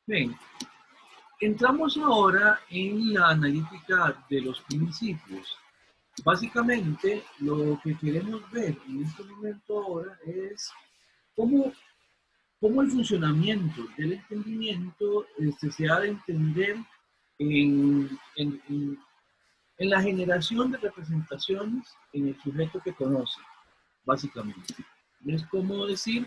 Bien, entramos ahora en la analítica de los principios. Básicamente, lo que queremos ver en este momento ahora es cómo, cómo el funcionamiento del entendimiento se ha de entender en, en, en, en la generación de representaciones en el sujeto que conoce, básicamente. Es como decir,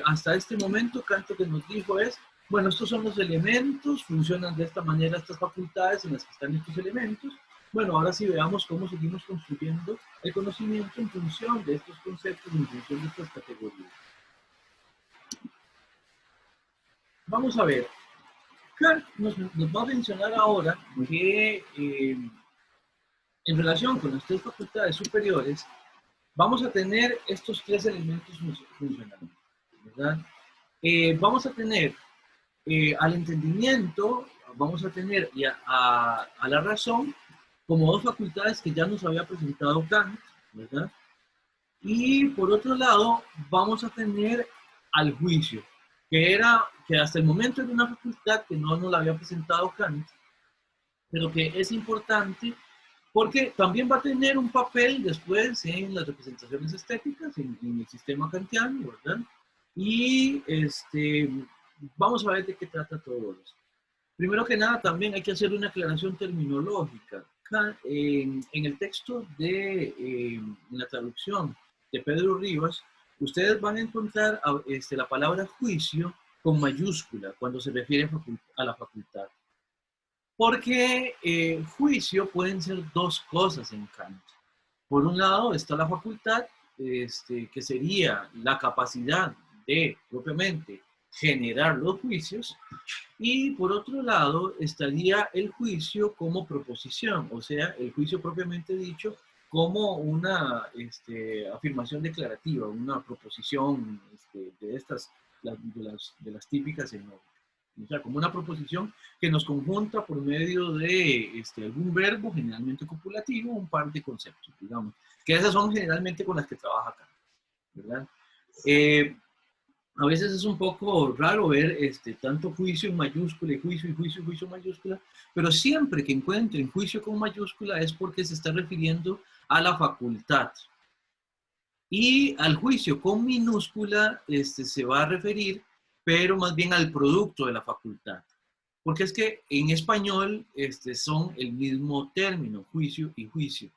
hasta este momento Kant lo que nos dijo es, bueno, estos son los elementos, funcionan de esta manera estas facultades en las que están estos elementos. Bueno, ahora sí veamos cómo seguimos construyendo el conocimiento en función de estos conceptos, en función de estas categorías. Vamos a ver, Kant nos va a mencionar ahora que en relación con las tres facultades superiores, vamos a tener estos tres elementos funcionando, ¿verdad? Vamos a tener al entendimiento, vamos a tener a la razón como dos facultades que ya nos había presentado Kant, ¿verdad? Y por otro lado, vamos a tener al juicio, que hasta el momento era una facultad que no nos la había presentado Kant, pero que es importante porque también va a tener un papel después en las representaciones estéticas, en el sistema kantiano, ¿verdad? Y vamos a ver de qué trata todo eso. Primero que nada, también hay que hacer una aclaración terminológica. En el texto en la traducción de Pedro Rivas, ustedes van a encontrar la palabra juicio con mayúscula cuando se refiere a la facultad. Porque juicio pueden ser dos cosas en Kant. Por un lado está la facultad, que sería la capacidad de propiamente generar los juicios, y por otro lado estaría el juicio como proposición, o sea, el juicio propiamente dicho como una afirmación declarativa, una proposición de estas, de las típicas en o sea, como una proposición que nos conjunta por medio de algún verbo, generalmente copulativo, un par de conceptos, digamos, que esas son generalmente con las que trabaja acá, ¿verdad? A veces es un poco raro ver tanto juicio en mayúscula y juicio mayúscula, pero siempre que encuentren juicio con mayúscula es porque se está refiriendo a la facultad. Y al juicio con minúscula se va a referir, pero más bien al producto de la facultad. Porque es que en español son el mismo término, juicio y juicio.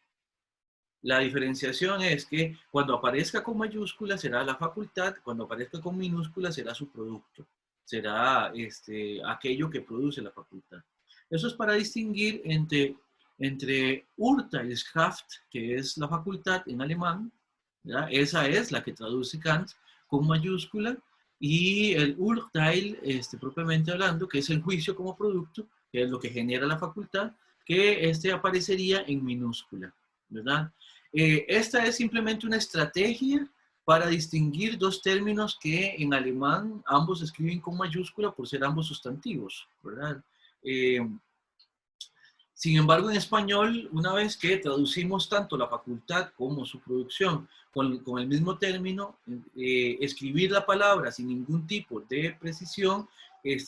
La diferenciación es que cuando aparezca con mayúscula será la facultad, cuando aparezca con minúscula será su producto, será aquello que produce la facultad. Eso es para distinguir entre Urteilskraft, que es la facultad en alemán, ¿verdad? Esa es la que traduce Kant con mayúscula, y el Urteil, propiamente hablando, que es el juicio como producto, que es lo que genera la facultad, que aparecería en minúscula, ¿verdad? Esta es simplemente una estrategia para distinguir dos términos que en alemán ambos se escriben con mayúscula por ser ambos sustantivos, ¿verdad? Sin embargo, en español, una vez que traducimos tanto la facultad como su producción con el mismo término, escribir la palabra sin ningún tipo de precisión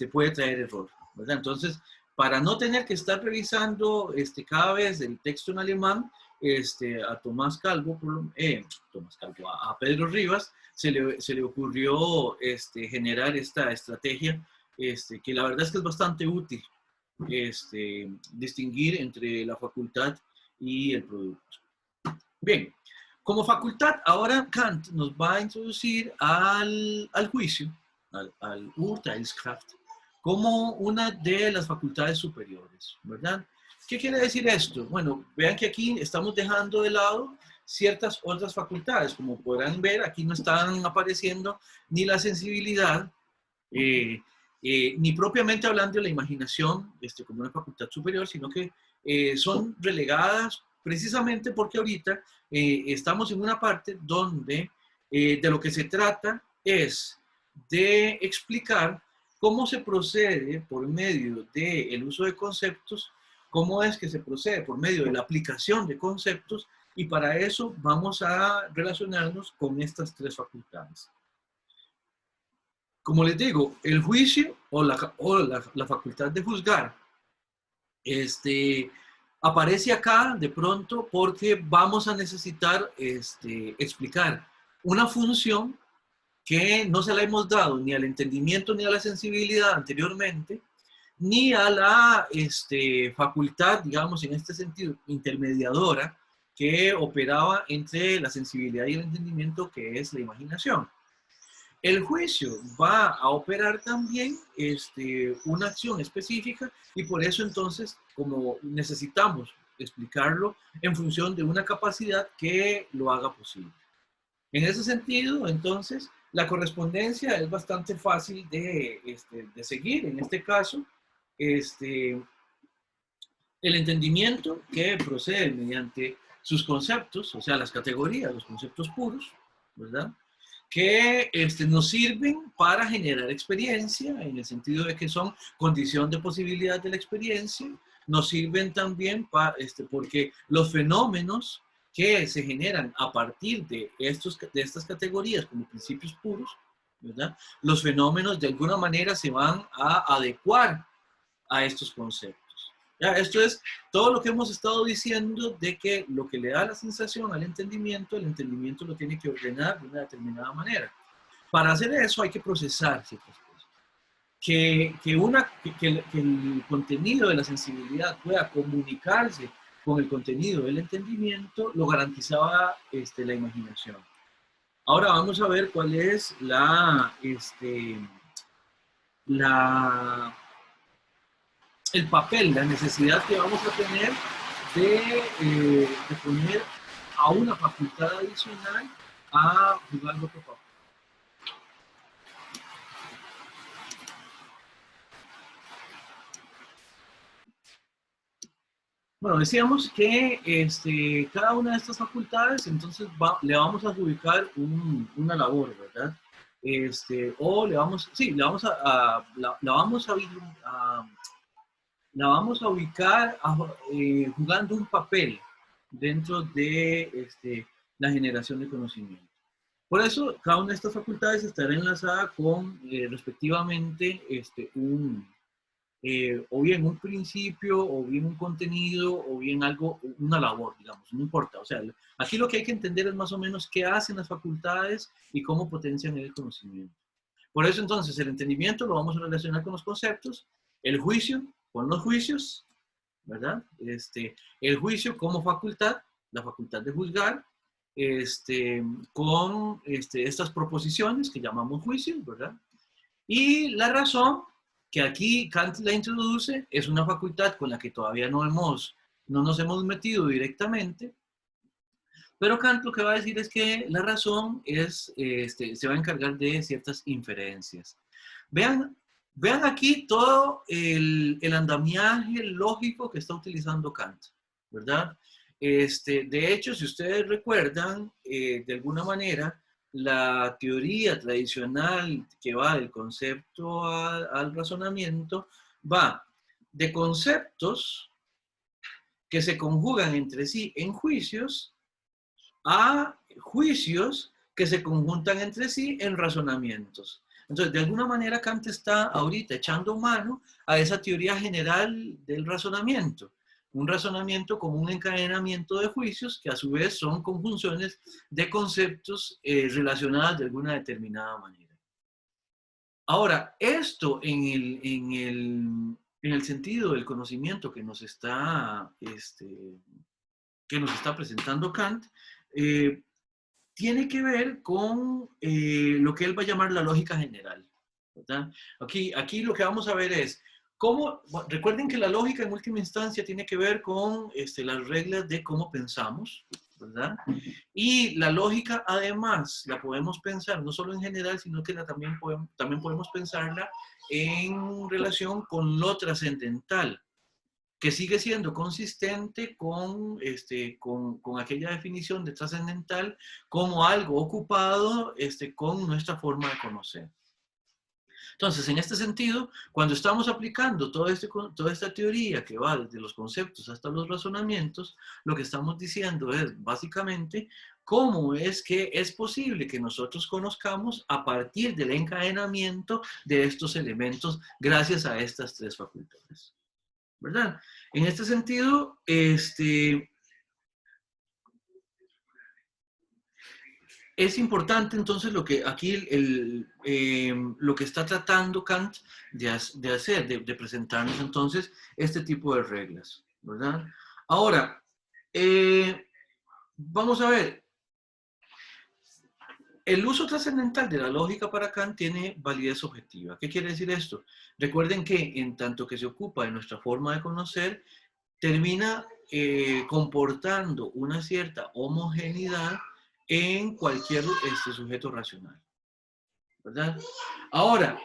puede traer error, ¿verdad? Entonces, para no tener que estar revisando cada vez el texto en alemán, a Tomás Calvo, a Pedro Rivas, se le ocurrió generar esta estrategia, que la verdad es que es bastante útil. Distinguir entre la facultad y el producto. Bien, como facultad, ahora Kant nos va a introducir al juicio, al Urteilskraft, como una de las facultades superiores, ¿verdad? ¿Qué quiere decir esto? Bueno, vean que aquí estamos dejando de lado ciertas otras facultades. Como podrán ver, aquí no están apareciendo ni la sensibilidad, ni propiamente hablando de la imaginación como una facultad superior, sino que son relegadas precisamente porque ahorita estamos en una parte donde de lo que se trata es de explicar cómo se procede por medio del uso de conceptos, cómo es que se procede por medio de la aplicación de conceptos, y para eso vamos a relacionarnos con estas tres facultades. Como les digo, el juicio o la facultad de juzgar aparece acá de pronto porque vamos a necesitar explicar una función que no se la hemos dado ni al entendimiento ni a la sensibilidad anteriormente, ni a la facultad, digamos, en este sentido, intermediadora, que operaba entre la sensibilidad y el entendimiento, que es la imaginación. El juicio va a operar también una acción específica y por eso entonces, como necesitamos explicarlo en función de una capacidad que lo haga posible. En ese sentido, entonces, la correspondencia es bastante fácil de seguir. En este caso, el entendimiento que procede mediante sus conceptos, o sea, las categorías, los conceptos puros, ¿verdad? Que nos sirven para generar experiencia, en el sentido de que son condición de posibilidad de la experiencia, nos sirven también porque los fenómenos que se generan a partir de estas categorías como principios puros, ¿verdad? Los fenómenos de alguna manera se van a adecuar a estos conceptos. Ya, esto es todo lo que hemos estado diciendo de que lo que le da la sensación al entendimiento, el entendimiento lo tiene que ordenar de una determinada manera. Para hacer eso hay que procesar ciertas cosas. Que el contenido de la sensibilidad pueda comunicarse con el contenido del entendimiento lo garantizaba la imaginación. Ahora vamos a ver cuál es el papel, la necesidad que vamos a tener de poner a una facultad adicional a jugar otro papel. Bueno, decíamos que cada una de estas facultades, entonces le vamos a adjudicar una labor, ¿verdad? O le vamos, sí, la vamos a ubicar jugando un papel dentro de la generación de conocimiento. Por eso, cada una de estas facultades estará enlazada con, respectivamente, o bien un principio, o bien un contenido, o bien algo, una labor, digamos, no importa. O sea, aquí lo que hay que entender es más o menos qué hacen las facultades y cómo potencian el conocimiento. Por eso, entonces, el entendimiento lo vamos a relacionar con los conceptos, el juicio con los juicios, ¿verdad? El juicio como facultad, la facultad de juzgar, con estas proposiciones que llamamos juicios, ¿verdad? Y la razón, que aquí Kant la introduce, es una facultad con la que todavía no nos hemos metido directamente, pero Kant lo que va a decir es que la razón se va a encargar de ciertas inferencias. Vean aquí todo el andamiaje lógico que está utilizando Kant, ¿verdad? De hecho, si ustedes recuerdan, de alguna manera, la teoría tradicional que va del concepto al razonamiento va de conceptos que se conjugan entre sí en juicios a juicios que se conjuntan entre sí en razonamientos. Entonces, de alguna manera, Kant está ahorita echando mano a esa teoría general del razonamiento. Un razonamiento como un encadenamiento de juicios que a su vez son conjunciones de conceptos relacionadas de alguna determinada manera. Ahora, esto en el sentido del conocimiento que nos está presentando Kant, tiene que ver con lo que él va a llamar la lógica general, ¿verdad? Aquí lo que vamos a ver es cómo, recuerden que la lógica en última instancia tiene que ver con las reglas de cómo pensamos, ¿verdad? Y la lógica además la podemos pensar no solo en general, sino que también podemos pensarla en relación con lo trascendental, que sigue siendo consistente con aquella definición de trascendental como algo ocupado con nuestra forma de conocer. Entonces, en este sentido, cuando estamos aplicando toda esta teoría que va desde los conceptos hasta los razonamientos, lo que estamos diciendo es básicamente cómo es que es posible que nosotros conozcamos a partir del encadenamiento de estos elementos gracias a estas tres facultades, ¿verdad? En este sentido, es importante entonces lo que aquí lo que está tratando Kant de hacer, de presentarnos entonces este tipo de reglas, ¿verdad? Ahora, vamos a ver, el uso trascendental de la lógica para Kant tiene validez objetiva. ¿Qué quiere decir esto? Recuerden que en tanto que se ocupa de nuestra forma de conocer, termina comportando una cierta homogeneidad en cualquier sujeto racional, ¿verdad? Ahora,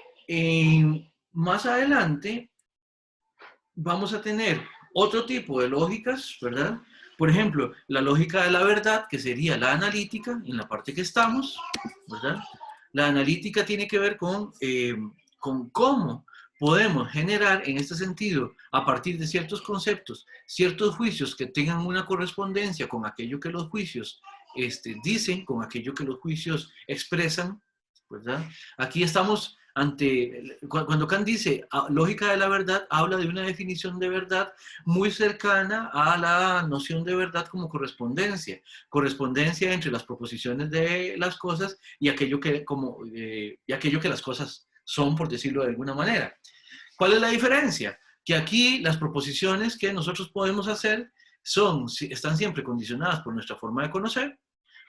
más adelante vamos a tener otro tipo de lógicas, ¿verdad? Por ejemplo, la lógica de la verdad, que sería la analítica, en la parte que estamos, ¿verdad? La analítica tiene que ver con cómo podemos generar, en este sentido, a partir de ciertos conceptos, ciertos juicios que tengan una correspondencia con aquello que los juicios dicen, con aquello que los juicios expresan, ¿verdad? Aquí estamos cuando Kant dice lógica de la verdad, habla de una definición de verdad muy cercana a la noción de verdad como correspondencia entre las proposiciones de las cosas y aquello que, y aquello que las cosas son, por decirlo de alguna manera. ¿Cuál es la diferencia? Que aquí las proposiciones que nosotros podemos hacer están siempre condicionadas por nuestra forma de conocer.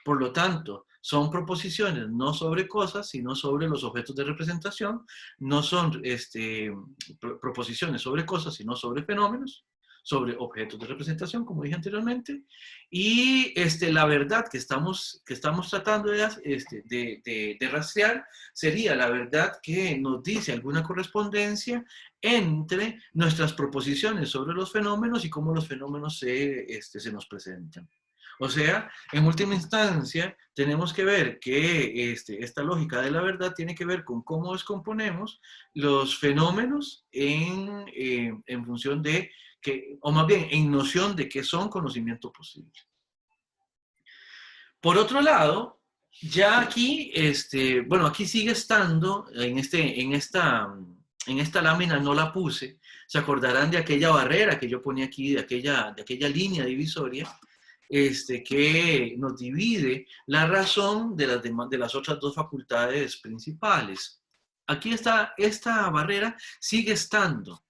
Por lo tanto, son proposiciones no sobre cosas, sino sobre los objetos de representación, no son proposiciones sobre cosas, sino sobre fenómenos, sobre objetos de representación, como dije anteriormente, y la verdad que estamos tratando de rastrear sería la verdad que nos dice alguna correspondencia entre nuestras proposiciones sobre los fenómenos y cómo los fenómenos se nos presentan. O sea, en última instancia, tenemos que ver que esta lógica de la verdad tiene que ver con cómo descomponemos los fenómenos en función de o más bien en noción de que son conocimiento posible. Por otro lado, ya aquí, bueno, aquí sigue estando, en esta lámina no la puse, se acordarán de aquella barrera que yo ponía aquí, de aquella línea divisoria, que nos divide la razón de las otras dos facultades principales. Aquí está, esta barrera sigue estando.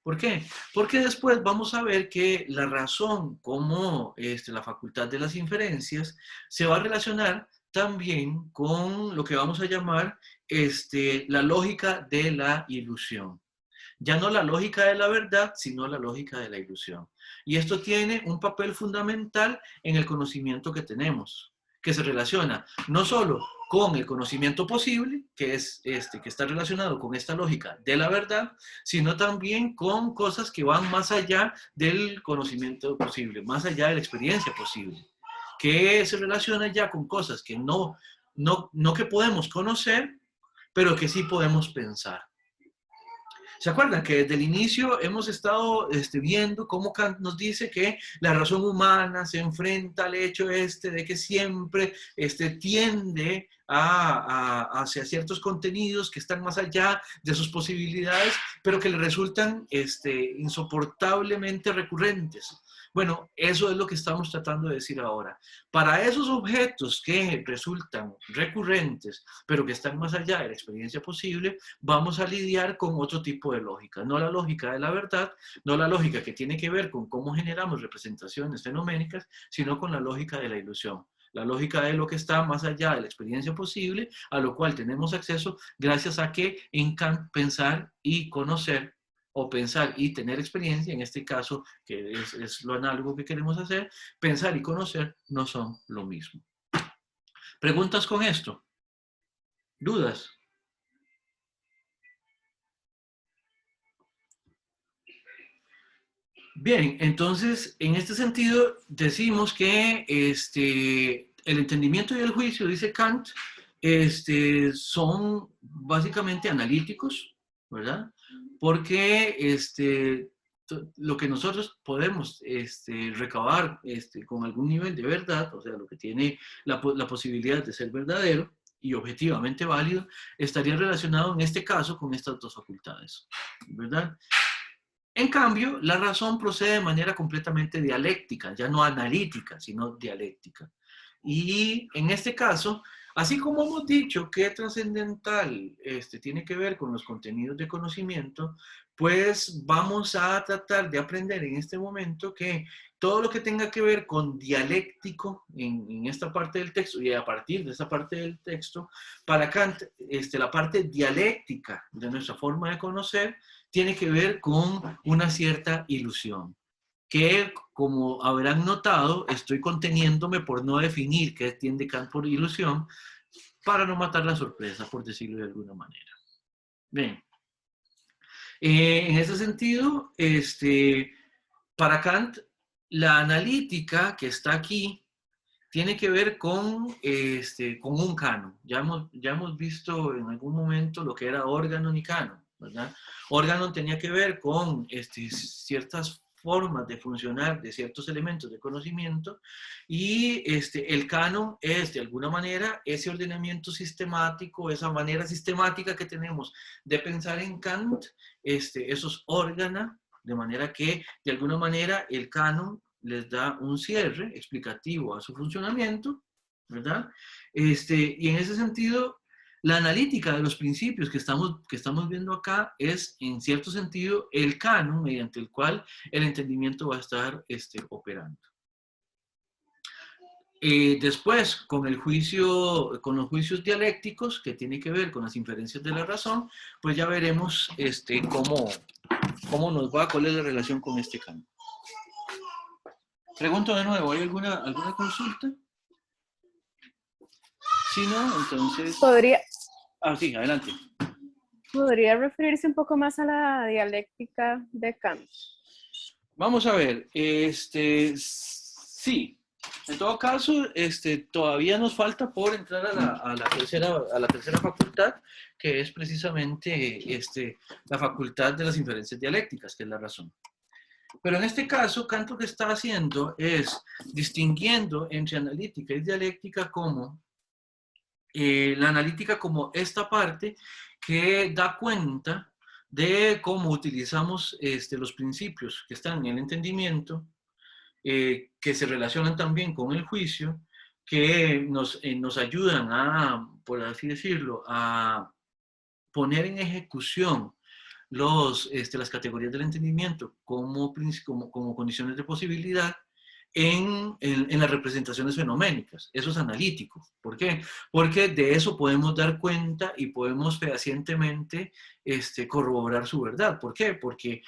¿Por qué? Porque después vamos a ver que la razón como la facultad de las inferencias se va a relacionar también con lo que vamos a llamar la lógica de la ilusión. Ya no la lógica de la verdad, sino la lógica de la ilusión. Y esto tiene un papel fundamental en el conocimiento que tenemos, que se relaciona no solo con el conocimiento posible, que es que está relacionado con esta lógica de la verdad, sino también con cosas que van más allá del conocimiento posible, más allá de la experiencia posible, que se relaciona ya con cosas que no que podemos conocer, pero que sí podemos pensar. ¿Se acuerdan que desde el inicio hemos estado viendo cómo Kant nos dice que la razón humana se enfrenta al hecho de que siempre tiende hacia ciertos contenidos que están más allá de sus posibilidades, pero que le resultan insoportablemente recurrentes? Bueno, eso es lo que estamos tratando de decir ahora. Para esos objetos que resultan recurrentes, pero que están más allá de la experiencia posible, vamos a lidiar con otro tipo de lógica. No la lógica de la verdad, no la lógica que tiene que ver con cómo generamos representaciones fenoménicas, sino con la lógica de la ilusión. La lógica de lo que está más allá de la experiencia posible, a lo cual tenemos acceso gracias a que en Kant pensar y conocer, o pensar y tener experiencia, en este caso, que es lo análogo que queremos hacer, pensar y conocer no son lo mismo. ¿Preguntas con esto? ¿Dudas? Bien, entonces, en este sentido, decimos que el entendimiento y el juicio, dice Kant, son básicamente analíticos, ¿verdad? Porque lo que nosotros podemos recabar con algún nivel de verdad, o sea, lo que tiene la posibilidad de ser verdadero y objetivamente válido, estaría relacionado en este caso con estas dos facultades, ¿verdad? En cambio, la razón procede de manera completamente dialéctica, ya no analítica, sino dialéctica. Y en este caso, así como hemos dicho que trascendental tiene que ver con los contenidos de conocimiento, pues vamos a tratar de aprender en este momento que todo lo que tenga que ver con dialéctico en esta parte del texto y a partir de esta parte del texto, para Kant, la parte dialéctica de nuestra forma de conocer tiene que ver con una cierta ilusión que, como habrán notado, estoy conteniéndome por no definir qué entiende Kant por ilusión, para no matar la sorpresa, por decirlo de alguna manera. Bien. En ese sentido, para Kant, la analítica que está aquí tiene que ver con un canon. Ya hemos visto en algún momento lo que era órgano y canon, ¿verdad? Órgano tenía que ver con ciertas formas de funcionar de ciertos elementos de conocimiento y el canon es de alguna manera ese ordenamiento sistemático, esa manera sistemática que tenemos de pensar en Kant, esos órganos, de manera que de alguna manera el canon les da un cierre explicativo a su funcionamiento, ¿verdad? Y en ese sentido, la analítica de los principios que estamos viendo acá es, en cierto sentido, el canon mediante el cual el entendimiento va a estar operando. Después, con los juicios dialécticos, que tiene que ver con las inferencias de la razón, pues ya veremos cómo nos va, cuál es la relación con este canon. Pregunto de nuevo, ¿hay alguna consulta? Si no, entonces... ¿Podría, sí, adelante. ¿Podría referirse un poco más a la dialéctica de Kant? Vamos a ver, sí. En todo caso, todavía nos falta por entrar a la tercera facultad, que es precisamente la facultad de las inferencias dialécticas, que es la razón. Pero en este caso, Kant lo que está haciendo es distinguiendo entre analítica y dialéctica como la analítica como esta parte que da cuenta de cómo utilizamos los principios que están en el entendimiento, que se relacionan también con el juicio, que nos ayudan a, por así decirlo, a poner en ejecución las categorías del entendimiento como condiciones de posibilidad en las representaciones fenoménicas. Eso es analítico. ¿Por qué? Porque de eso podemos dar cuenta y podemos fehacientemente corroborar su verdad. ¿Por qué? Porque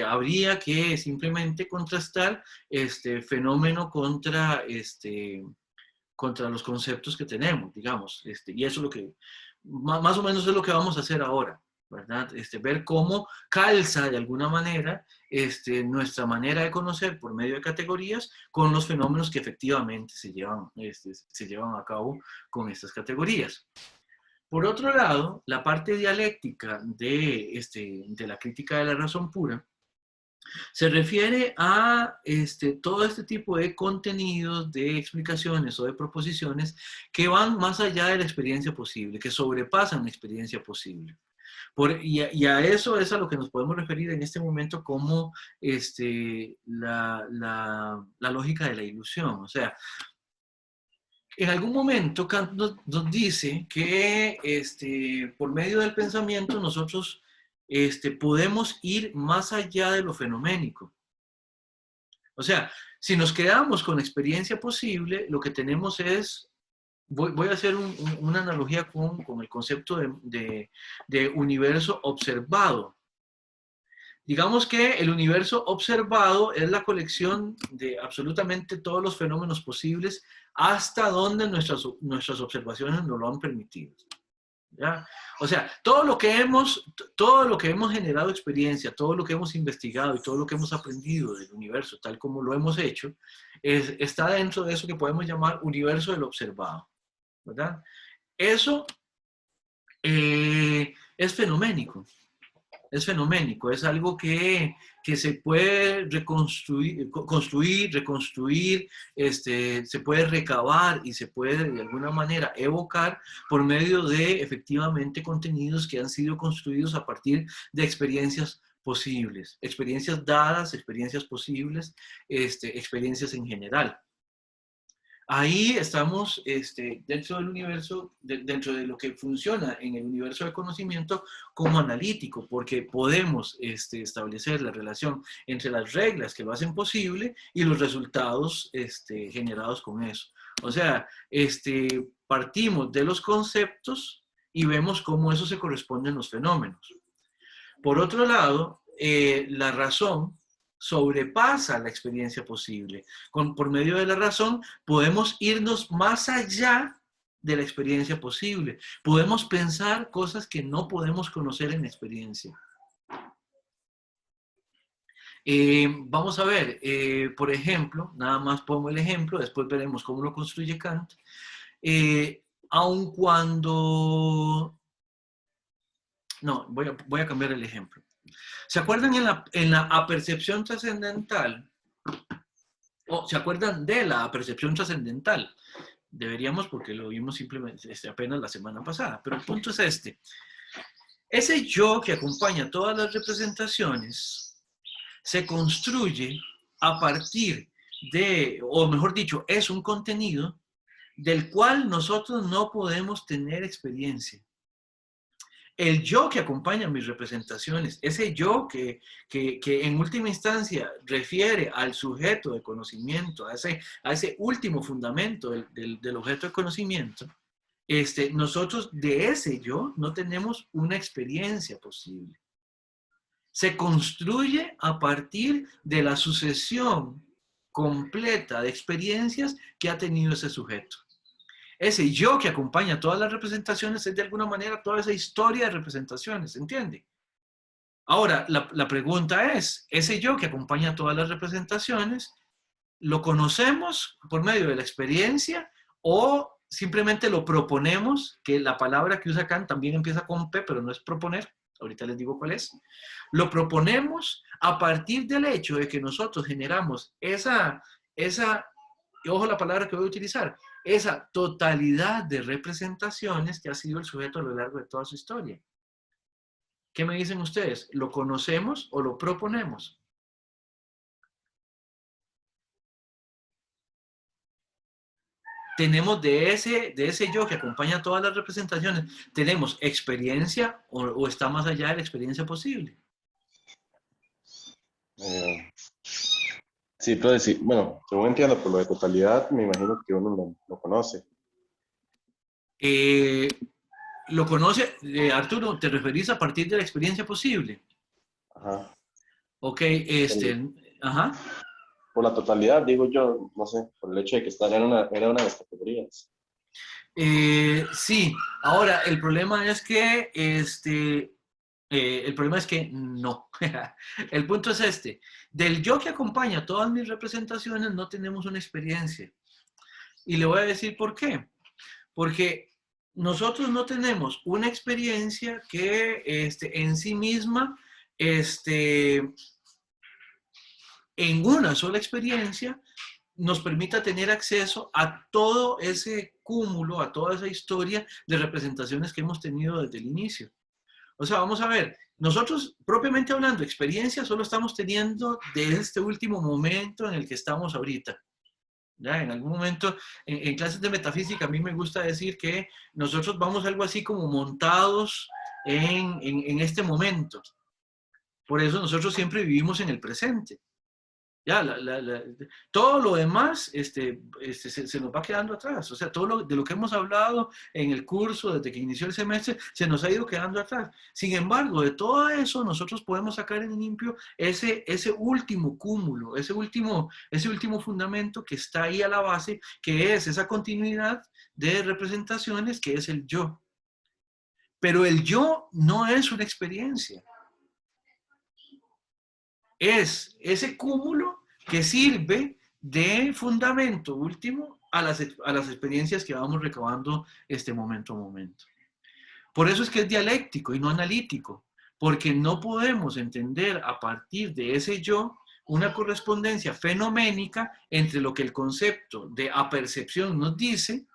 habría que simplemente contrastar fenómeno contra los conceptos que tenemos, digamos. Y eso es lo que, más o menos es lo que vamos a hacer ahora, ¿verdad? Ver cómo calza de alguna manera nuestra manera de conocer por medio de categorías con los fenómenos que efectivamente se llevan a cabo con estas categorías. Por otro lado, la parte dialéctica de la crítica de la razón pura se refiere a todo este tipo de contenidos, de explicaciones o de proposiciones que van más allá de la experiencia posible, que sobrepasan la experiencia posible. Y a eso es a lo que nos podemos referir en este momento como la lógica de la ilusión. O sea, en algún momento Kant nos dice que por medio del pensamiento nosotros podemos ir más allá de lo fenoménico. O sea, si nos quedamos con la experiencia posible, lo que tenemos es, voy a hacer una analogía con el concepto de universo observado. Digamos que el universo observado es la colección de absolutamente todos los fenómenos posibles hasta donde nuestras observaciones nos lo han permitido. ¿Ya? O sea, todo lo que hemos generado experiencia, todo lo que hemos investigado y todo lo que hemos aprendido del universo, tal como lo hemos hecho, está dentro de eso que podemos llamar universo del observado, ¿verdad? Eso es fenoménico. Es fenoménico, es algo que se puede reconstruir, construir, reconstruir, se puede recabar y se puede de alguna manera evocar por medio de efectivamente contenidos que han sido construidos a partir de experiencias posibles, experiencias dadas, experiencias posibles, experiencias en general. Ahí estamos dentro del universo, dentro de lo que funciona en el universo del conocimiento como analítico, porque podemos establecer la relación entre las reglas que lo hacen posible y los resultados generados con eso. O sea, partimos de los conceptos y vemos cómo eso se corresponde en los fenómenos. Por otro lado, la razón sobrepasa la experiencia posible. Por medio de la razón podemos irnos más allá de la experiencia posible. Podemos pensar cosas que no podemos conocer en la experiencia. Vamos a ver, por ejemplo, nada más pongo el ejemplo, después veremos cómo lo construye Kant. Aun cuando... No, voy a cambiar el ejemplo. ¿Se acuerdan en la apercepción trascendental? ¿O se acuerdan de la apercepción trascendental? Deberíamos, porque lo vimos simplemente apenas la semana pasada. Pero el punto es este. Ese yo que acompaña todas las representaciones se construye a partir de, o mejor dicho, es un contenido del cual nosotros no podemos tener experiencia. El yo que acompaña mis representaciones, ese yo que en última instancia refiere al sujeto de conocimiento, a ese último fundamento del objeto de conocimiento, nosotros de ese yo no tenemos una experiencia posible. Se construye a partir de la sucesión completa de experiencias que ha tenido ese sujeto. Ese yo que acompaña todas las representaciones es de alguna manera toda esa historia de representaciones, ¿entiende? Ahora, la pregunta es, ese yo que acompaña todas las representaciones, ¿lo conocemos por medio de la experiencia o simplemente lo proponemos? Que la palabra que usa Kant también empieza con P, pero no es proponer, ahorita les digo cuál es. Lo proponemos a partir del hecho de que nosotros generamos esa y ojo la palabra que voy a utilizar, esa totalidad de representaciones que ha sido el sujeto a lo largo de toda su historia. ¿Qué me dicen ustedes? ¿Lo conocemos o lo proponemos? Tenemos de ese yo que acompaña todas las representaciones, ¿tenemos experiencia o está más allá de la experiencia posible? Sí, pero decir, bueno, según entiendo, por lo de totalidad, me imagino que uno lo conoce. ¿Lo conoce, Arturo? ¿Te referís a partir de la experiencia posible? Ajá. Ok, ajá. Por la totalidad, digo yo, no sé, por el hecho de que era una de las categorías. Sí, ahora el problema es que el problema es que no. El punto es este. Del yo que acompaña todas mis representaciones no tenemos una experiencia. Y le voy a decir por qué. Porque nosotros no tenemos una experiencia que en sí misma, en una sola experiencia, nos permita tener acceso a todo ese cúmulo, a toda esa historia de representaciones que hemos tenido desde el inicio. O sea, vamos a ver, nosotros propiamente hablando, experiencia solo estamos teniendo de este último momento en el que estamos ahorita. ¿Ya? En algún momento, en clases de metafísica, a mí me gusta decir que nosotros vamos algo así como montados en este momento. Por eso nosotros siempre vivimos en el presente. Ya, todo lo demás se nos va quedando atrás. O sea, todo de lo que hemos hablado en el curso desde que inició el semestre se nos ha ido quedando atrás. Sin embargo, de todo eso nosotros podemos sacar en limpio ese último cúmulo, ese último fundamento que está ahí a la base, que es esa continuidad de representaciones que es el yo. Pero el yo no es una experiencia. Es ese cúmulo que sirve de fundamento último a las experiencias que vamos recabando momento a momento. Por eso es que es dialéctico y no analítico, porque no podemos entender a partir de ese yo una correspondencia fenoménica entre lo que el concepto de apercepción nos dice,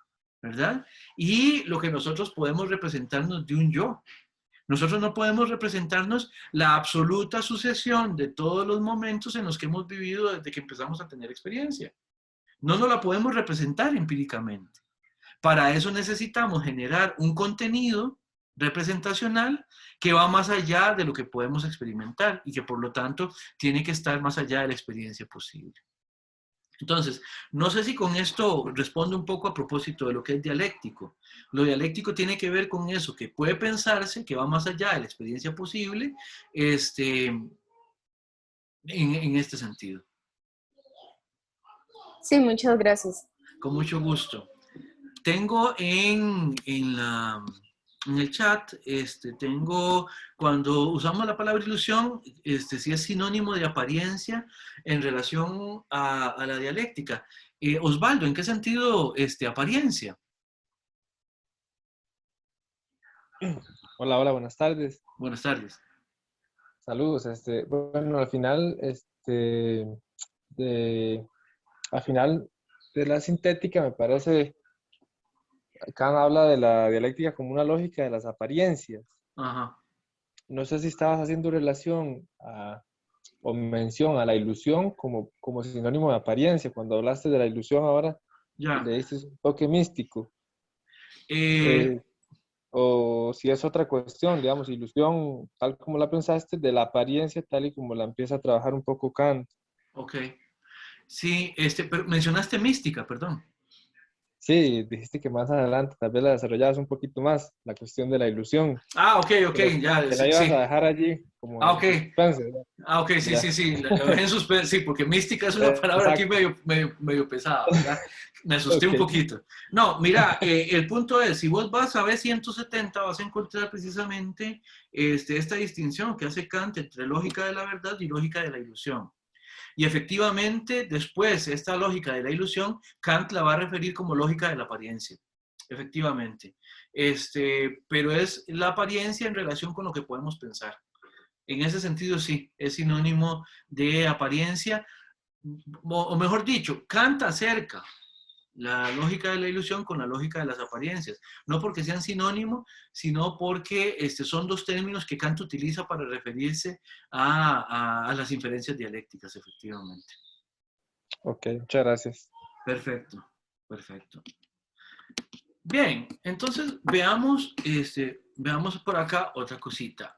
¿verdad? Y lo que nosotros podemos representarnos de un yo. Nosotros no podemos representarnos la absoluta sucesión de todos los momentos en los que hemos vivido desde que empezamos a tener experiencia. No nos la podemos representar empíricamente. Para eso necesitamos generar un contenido representacional que va más allá de lo que podemos experimentar y que por lo tanto tiene que estar más allá de la experiencia posible. Entonces, no sé si con esto responde un poco a propósito de lo que es dialéctico. Lo dialéctico tiene que ver con eso, que puede pensarse, que va más allá de la experiencia posible, en este sentido. Sí, muchas gracias. Con mucho gusto. Tengo en el chat, tengo, cuando usamos la palabra ilusión, si es sinónimo de apariencia en relación a la dialéctica. Osvaldo, ¿en qué sentido apariencia? Hola, hola, buenas tardes. Buenas tardes. Saludos. Bueno, al final, al final de la sintética me parece, Kant habla de la dialéctica como una lógica de las apariencias. Ajá. No sé si estabas haciendo relación o mención a la ilusión como sinónimo de apariencia. Cuando hablaste de la ilusión ahora, Ya. le diste un toque místico. O si es otra cuestión, digamos, ilusión, tal como la pensaste, de la apariencia, tal y como la empieza a trabajar un poco Kant. Ok. Sí, pero mencionaste mística, perdón. Sí, dijiste que más adelante tal vez la desarrollabas un poquito más, la cuestión de la ilusión. Ah, ok, ya. Que la ibas a dejar allí como ok. en suspense, ¿verdad? Ah, ok, sí, Ya. sí. Lo dejé en suspense, sí, porque mística es una palabra aquí medio pesada, ¿verdad? Me asusté un poquito. No, mira, el punto es, si vos vas a B170, vas a encontrar precisamente esta distinción que hace Kant entre lógica de la verdad y lógica de la ilusión. Y efectivamente, después, esta lógica de la ilusión, Kant la va a referir como lógica de la apariencia. Efectivamente. Pero es la apariencia en relación con lo que podemos pensar. En ese sentido, sí, es sinónimo de apariencia, o mejor dicho, Kant acerca la lógica de la ilusión con la lógica de las apariencias. No porque sean sinónimos, sino porque son dos términos que Kant utiliza para referirse a las inferencias dialécticas, efectivamente. Ok, muchas gracias. Perfecto, perfecto. Bien, entonces veamos, veamos por acá otra cosita.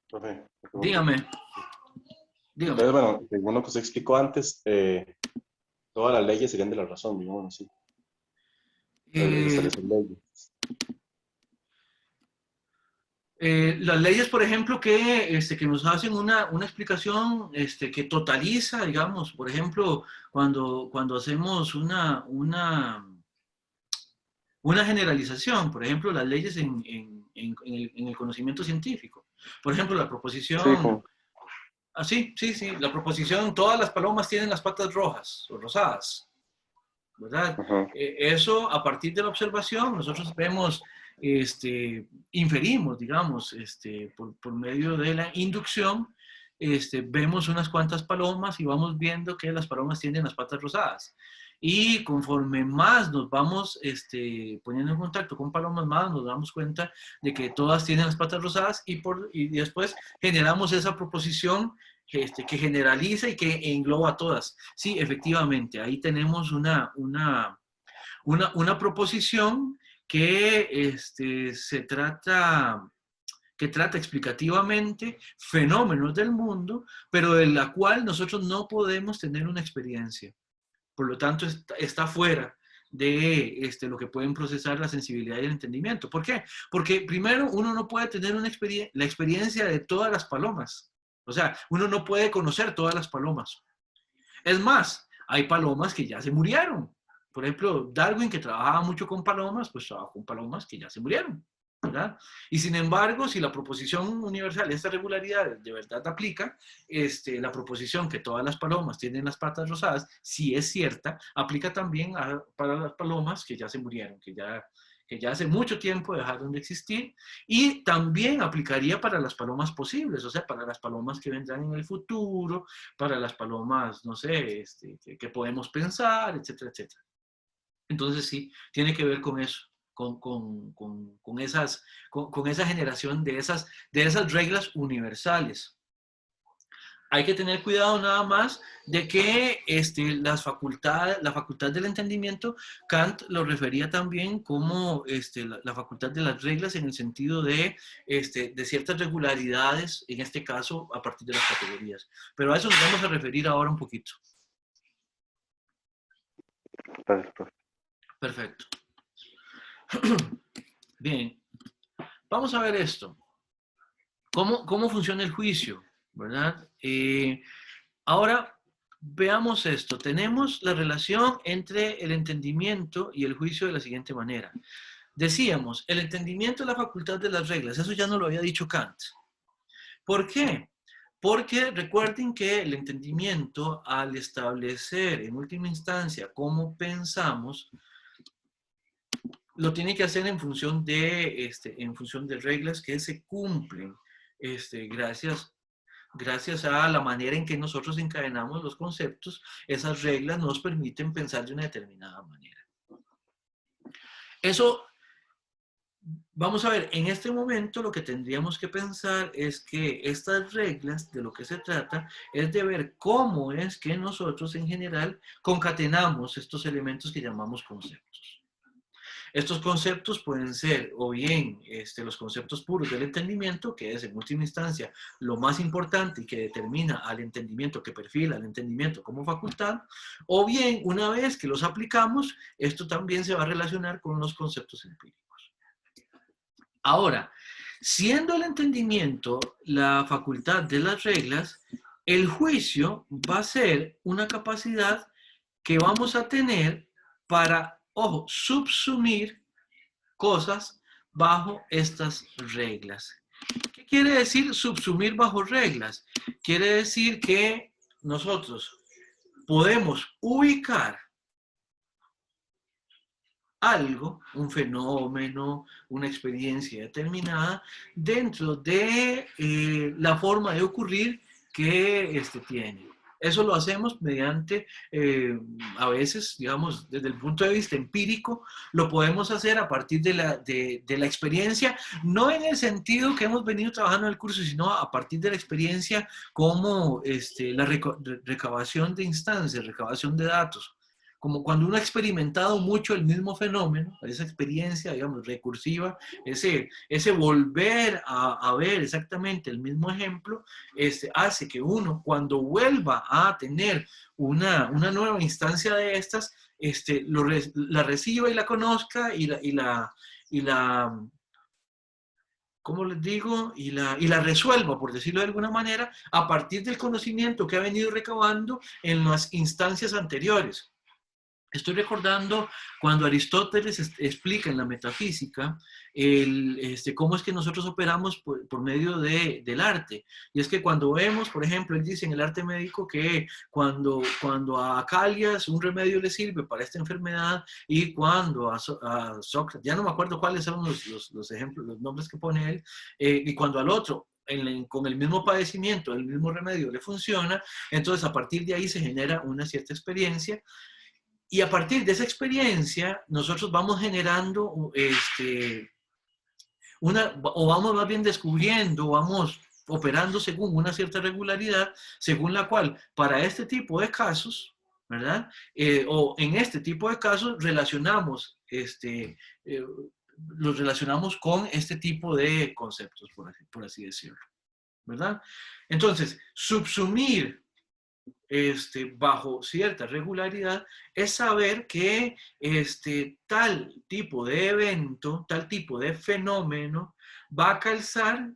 Profe, Dígame. Entonces, bueno, según lo que usted explicó antes, todas las leyes serían de la razón, digamos así. Establecen leyes. Las leyes, por ejemplo, que nos hacen una explicación que totaliza, digamos, por ejemplo, cuando hacemos una generalización, por ejemplo, las leyes en el conocimiento científico. Por ejemplo, la proposición... Sí, la proposición, todas las palomas tienen las patas rojas o rosadas, ¿verdad? Eso, a partir de la observación, nosotros vemos, inferimos, digamos, por medio de la inducción, vemos unas cuantas palomas y vamos viendo que las palomas tienen las patas rosadas. Y conforme más nos vamos poniendo en contacto con palomas, más nos damos cuenta de que todas tienen las patas rosadas y después generamos esa proposición que generaliza y que engloba a todas. Sí, efectivamente, ahí tenemos una proposición que trata explicativamente fenómenos del mundo, pero de la cual nosotros no podemos tener una experiencia. Por lo tanto, está fuera de lo que pueden procesar la sensibilidad y el entendimiento. ¿Por qué? Porque primero uno no puede tener la experiencia de todas las palomas. O sea, uno no puede conocer todas las palomas. Es más, hay palomas que ya se murieron. Por ejemplo, Darwin, que trabajaba mucho con palomas, pues trabajó con palomas que ya se murieron. ¿verdad? Y sin embargo, si la proposición universal, esta regularidad de verdad aplica, la proposición que todas las palomas tienen las patas rosadas, si es cierta, aplica también para las palomas que ya se murieron, que ya hace mucho tiempo dejaron de existir, y también aplicaría para las palomas posibles, o sea, para las palomas que vendrán en el futuro, para las palomas, no sé, que podemos pensar, etcétera, etcétera. Entonces sí, tiene que ver con eso. Con esa generación de esas reglas universales. Hay que tener cuidado nada más de que la facultad del entendimiento, Kant lo refería también como la facultad de las reglas en el sentido de ciertas regularidades, en este caso a partir de las categorías. Pero a eso nos vamos a referir ahora un poquito. Perfecto. Bien, vamos a ver esto. ¿Cómo funciona el juicio? ¿Verdad? Ahora, veamos esto. Tenemos la relación entre el entendimiento y el juicio de la siguiente manera. Decíamos, el entendimiento es la facultad de las reglas. Eso ya no lo había dicho Kant. ¿Por qué? Porque recuerden que el entendimiento, al establecer en última instancia cómo pensamos, lo tiene que hacer en función de reglas que se cumplen gracias a la manera en que nosotros encadenamos los conceptos. Esas reglas nos permiten pensar de una determinada manera. Eso, vamos a ver, en este momento lo que tendríamos que pensar es que estas reglas, de lo que se trata, es de ver cómo es que nosotros en general concatenamos estos elementos que llamamos conceptos. Estos conceptos pueden ser o bien los conceptos puros del entendimiento, que es en última instancia lo más importante y que determina al entendimiento, que perfila al entendimiento como facultad, o bien una vez que los aplicamos, esto también se va a relacionar con los conceptos empíricos. Ahora, siendo el entendimiento la facultad de las reglas, el juicio va a ser una capacidad que vamos a tener para, ojo, subsumir cosas bajo estas reglas. ¿Qué quiere decir subsumir bajo reglas? Quiere decir que nosotros podemos ubicar algo, un fenómeno, una experiencia determinada, dentro de la forma de ocurrir que tiene. Eso lo hacemos mediante, a veces, digamos, desde el punto de vista empírico, lo podemos hacer a partir de la experiencia, no en el sentido que hemos venido trabajando en el curso, sino a partir de la experiencia como la recabación de instancias, recabación de datos. Como cuando uno ha experimentado mucho el mismo fenómeno, esa experiencia, digamos, recursiva, ese volver a ver exactamente el mismo ejemplo, hace que uno, cuando vuelva a tener una nueva instancia de estas, la reciba y la conozca ¿cómo les digo? Y la resuelva, por decirlo de alguna manera, a partir del conocimiento que ha venido recabando en las instancias anteriores. Estoy recordando cuando Aristóteles explica en la metafísica cómo es que nosotros operamos por medio del arte. Y es que cuando vemos, por ejemplo, él dice en el arte médico que cuando a Calias un remedio le sirve para esta enfermedad y cuando a Sócrates, ya no me acuerdo cuáles son los ejemplos, los nombres que pone él, y cuando al otro, con el mismo padecimiento, el mismo remedio le funciona, entonces a partir de ahí se genera una cierta experiencia. Y a partir de esa experiencia, nosotros vamos generando o vamos más bien descubriendo, vamos operando según una cierta regularidad, según la cual para este tipo de casos, ¿verdad? O en este tipo de casos relacionamos, los relacionamos con este tipo de conceptos, por así decirlo, ¿verdad? Entonces, subsumir bajo cierta regularidad es saber que tal tipo de evento, tal tipo de fenómeno va a calzar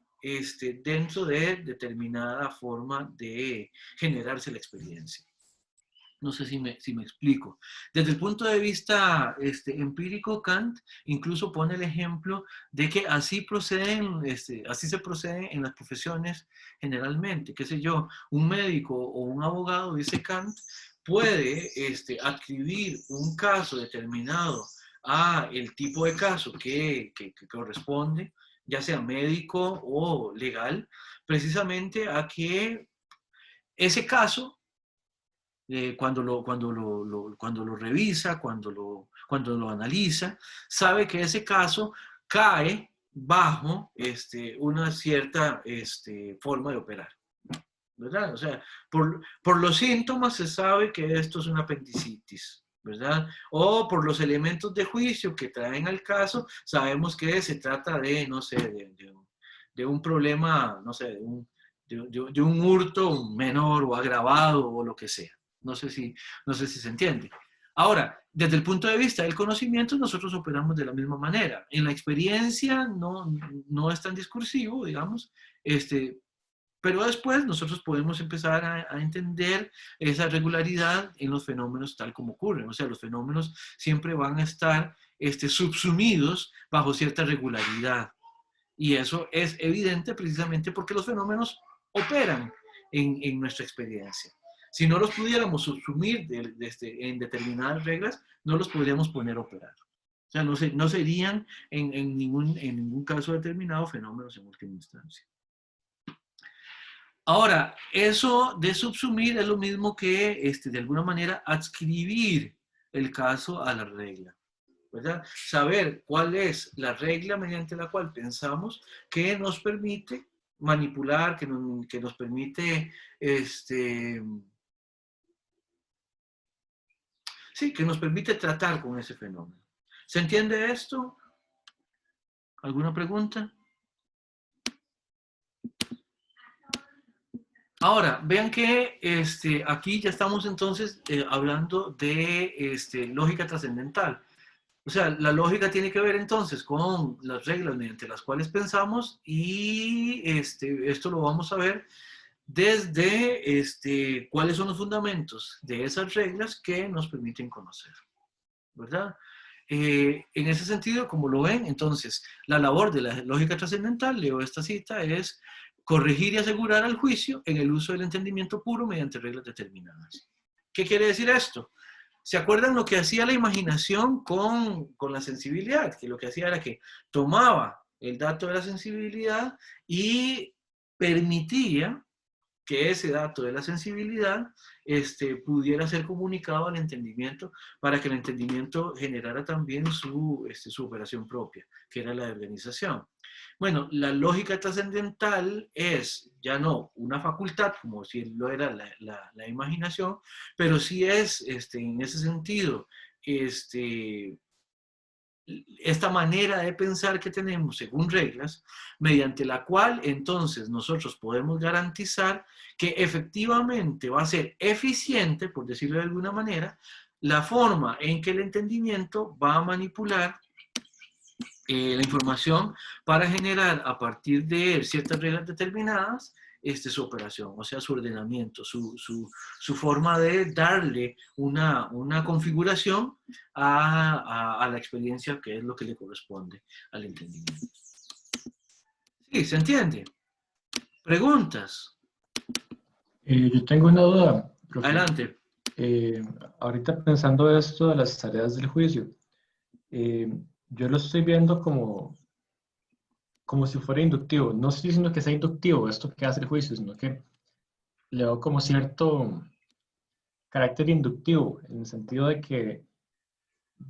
dentro de determinada forma de generarse la experiencia. No sé si me explico. Desde el punto de vista empírico, Kant incluso pone el ejemplo de que así así se procede en las profesiones generalmente. Qué sé yo, un médico o un abogado, dice Kant, puede adscribir un caso determinado a el tipo de caso que corresponde, ya sea médico o legal, precisamente a que ese caso cuando lo revisa, cuando lo analiza, sabe que ese caso cae bajo una cierta forma de operar, ¿verdad? O sea, por los síntomas se sabe que esto es una apendicitis, ¿verdad? O por los elementos de juicio que traen al caso, sabemos que se trata de, no sé, de un problema, no sé, de un hurto menor o agravado o lo que sea. No sé si se entiende. Ahora, desde el punto de vista del conocimiento, nosotros operamos de la misma manera. En la experiencia no es tan discursivo, digamos, pero después nosotros podemos empezar a entender esa regularidad en los fenómenos tal como ocurren. O sea, los fenómenos siempre van a estar subsumidos bajo cierta regularidad. Y eso es evidente precisamente porque los fenómenos operan en nuestra experiencia. Si no los pudiéramos subsumir en determinadas reglas, no los podríamos poner a operar. O sea, no serían en ningún caso determinado fenómenos en última instancia. Ahora, eso de subsumir es lo mismo que, de alguna manera, adscribir el caso a la regla, ¿verdad? Saber cuál es la regla mediante la cual pensamos que nos permite manipular, que nos permite, sí, que nos permite tratar con ese fenómeno. ¿Se entiende esto? ¿Alguna pregunta? Ahora, vean que aquí ya estamos entonces hablando de lógica trascendental. O sea, la lógica tiene que ver entonces con las reglas mediante las cuales pensamos y esto lo vamos a ver desde cuáles son los fundamentos de esas reglas que nos permiten conocer, ¿verdad? En ese sentido, como lo ven, entonces, la labor de la lógica trascendental, leo esta cita, es corregir y asegurar al juicio en el uso del entendimiento puro mediante reglas determinadas. ¿Qué quiere decir esto? ¿Se acuerdan lo que hacía la imaginación con la sensibilidad? Que lo que hacía era que tomaba el dato de la sensibilidad y permitía que ese dato de la sensibilidad pudiera ser comunicado al entendimiento para que el entendimiento generara también su operación propia, que era la de organización. Bueno, la lógica trascendental es ya no una facultad, como si lo era la imaginación, pero sí es, en ese sentido, esta manera de pensar que tenemos según reglas, mediante la cual entonces nosotros podemos garantizar que efectivamente va a ser eficiente, por decirlo de alguna manera, la forma en que el entendimiento va a manipular la información para generar a partir de ciertas reglas determinadas su operación, o sea, su ordenamiento, su forma de darle una configuración a la experiencia, que es lo que le corresponde al entendimiento. Sí, ¿se entiende? ¿Preguntas? Yo tengo una duda, profe. Adelante. Ahorita pensando esto de las tareas del juicio, yo lo estoy viendo como si fuera inductivo. No estoy diciendo que sea inductivo esto que hace el juicio, sino que le doy como cierto carácter inductivo, en el sentido de que,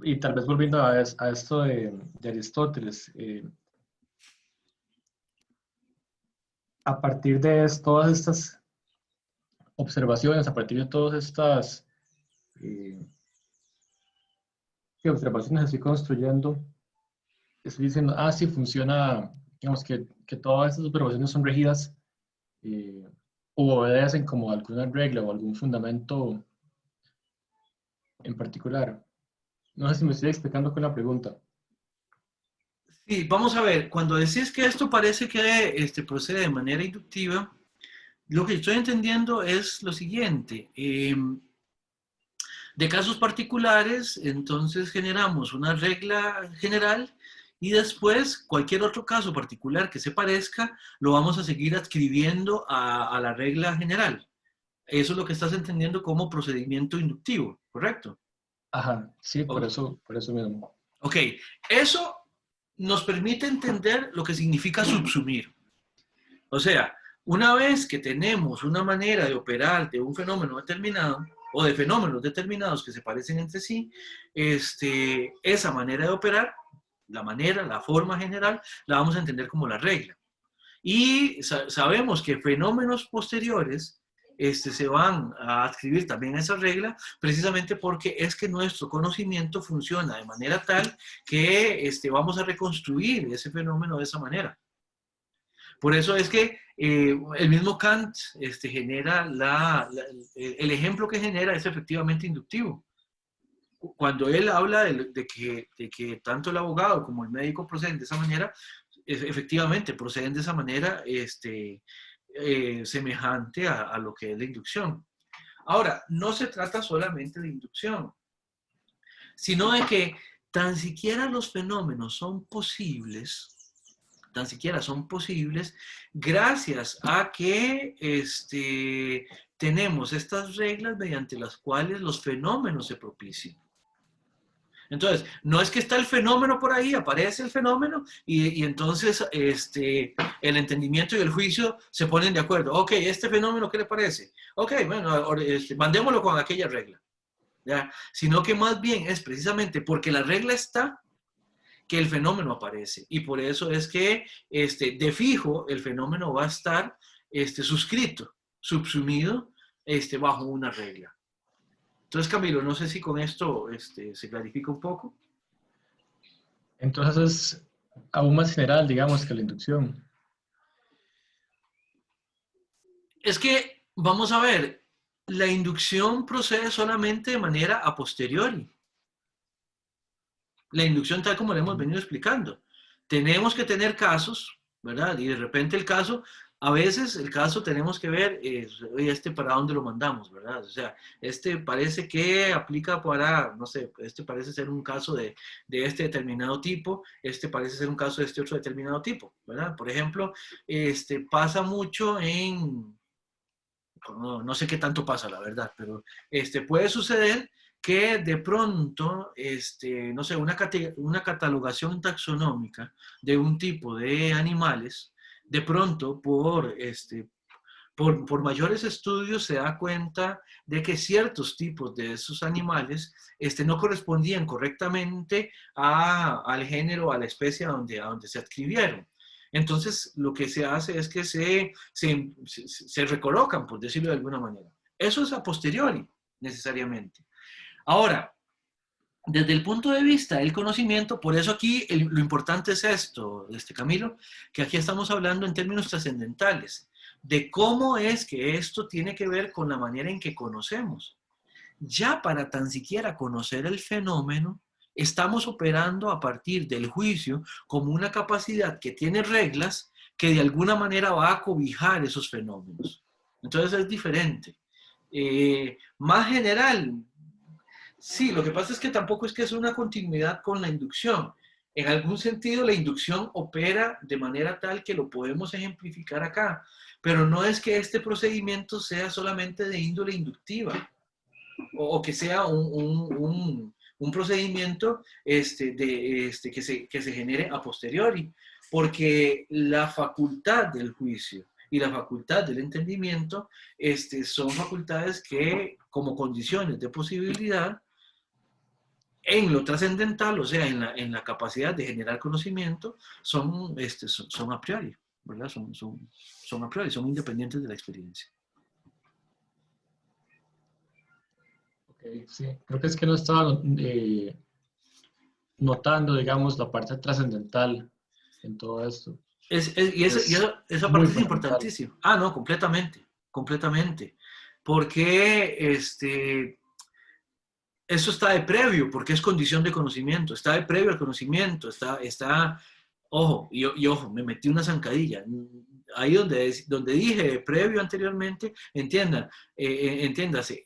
y tal vez volviendo a esto de Aristóteles, a partir de todas estas observaciones, a partir de todas estas observaciones que estoy construyendo, estoy diciendo, sí, funciona, digamos que todas estas observaciones son regidas o obedecen como alguna regla o algún fundamento en particular. No sé si me estoy explicando con la pregunta. Sí, vamos a ver, cuando decís que esto parece que procede de manera inductiva, lo que estoy entendiendo es lo siguiente. De casos particulares, entonces generamos una regla general y después cualquier otro caso particular que se parezca, lo vamos a seguir adscribiendo a la regla general. Eso es lo que estás entendiendo como procedimiento inductivo, ¿correcto? Ajá, sí, Ok. por eso mismo. Ok, eso nos permite entender lo que significa subsumir. O sea, una vez que tenemos una manera de operar de un fenómeno determinado, o de fenómenos determinados que se parecen entre sí, esa manera de operar, la forma general, la vamos a entender como la regla. Y sabemos que fenómenos posteriores se van a adscribir también a esa regla, precisamente porque es que nuestro conocimiento funciona de manera tal que vamos a reconstruir ese fenómeno de esa manera. Por eso es que el mismo Kant genera el ejemplo que genera es efectivamente inductivo. Cuando él habla de que tanto el abogado como el médico proceden de esa manera, efectivamente proceden de esa manera semejante a lo que es la inducción. Ahora, no se trata solamente de inducción, sino de que tan siquiera los fenómenos son posibles, tan siquiera son posibles, gracias a que tenemos estas reglas mediante las cuales los fenómenos se propician. Entonces, no es que está el fenómeno por ahí, aparece el fenómeno y entonces el entendimiento y el juicio se ponen de acuerdo. Ok, ¿este fenómeno qué le parece? Ok, bueno, mandémoslo con aquella regla. ¿Ya? Sino que más bien es precisamente porque la regla está que el fenómeno aparece. Y por eso es que de fijo el fenómeno va a estar suscrito, subsumido bajo una regla. Entonces, Camilo, no sé si con esto se clarifica un poco. Entonces es aún más general, digamos, que la inducción. Es que, vamos a ver, la inducción procede solamente de manera a posteriori. La inducción tal como le hemos venido explicando. Tenemos que tener casos, ¿verdad? Y de repente a veces el caso tenemos que ver, para dónde lo mandamos, ¿verdad? O sea, parece que aplica para, no sé, parece ser un caso de este determinado tipo, parece ser un caso de este otro determinado tipo, ¿verdad? Por ejemplo, pasa mucho no sé qué tanto pasa, la verdad, pero puede suceder que de pronto, no sé, una catalogación taxonómica de un tipo de animales, de pronto por mayores estudios se da cuenta de que ciertos tipos de esos animales no correspondían correctamente al género, a la especie a donde se adscribieron. Entonces, lo que se hace es que se recolocan, por decirlo de alguna manera. Eso es a posteriori, necesariamente. Ahora, desde el punto de vista del conocimiento, por eso aquí lo importante es esto, Camilo, que aquí estamos hablando en términos trascendentales, de cómo es que esto tiene que ver con la manera en que conocemos. Ya para tan siquiera conocer el fenómeno, estamos operando a partir del juicio como una capacidad que tiene reglas que de alguna manera va a cobijar esos fenómenos. Entonces es diferente. Más general, sí, lo que pasa es que tampoco es que es una continuidad con la inducción. En algún sentido, la inducción opera de manera tal que lo podemos ejemplificar acá, pero no es que este procedimiento sea solamente de índole inductiva o que sea un procedimiento que se genere a posteriori, porque la facultad del juicio y la facultad del entendimiento son facultades que, como condiciones de posibilidad, en lo trascendental, o sea, en la capacidad de generar conocimiento, son a priori, ¿verdad? Son a priori, son independientes de la experiencia. Okay, sí, creo que es que no estaba notando, digamos, la parte trascendental en todo esto. Y esa parte es importantísima. Ah, no, completamente, completamente. Porque eso está de previo, porque es condición de conocimiento, está de previo al conocimiento, ojo, y ojo, me metí una zancadilla. ahí donde dije previo anteriormente, entiéndase,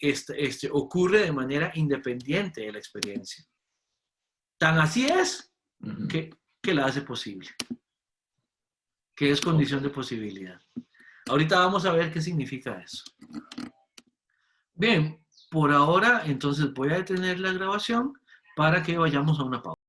ocurre de manera independiente de la experiencia. Tan así es que la hace posible, que es condición de posibilidad. Ahorita vamos a ver qué significa eso. Bien, por ahora entonces voy a detener la grabación para que vayamos a una pausa.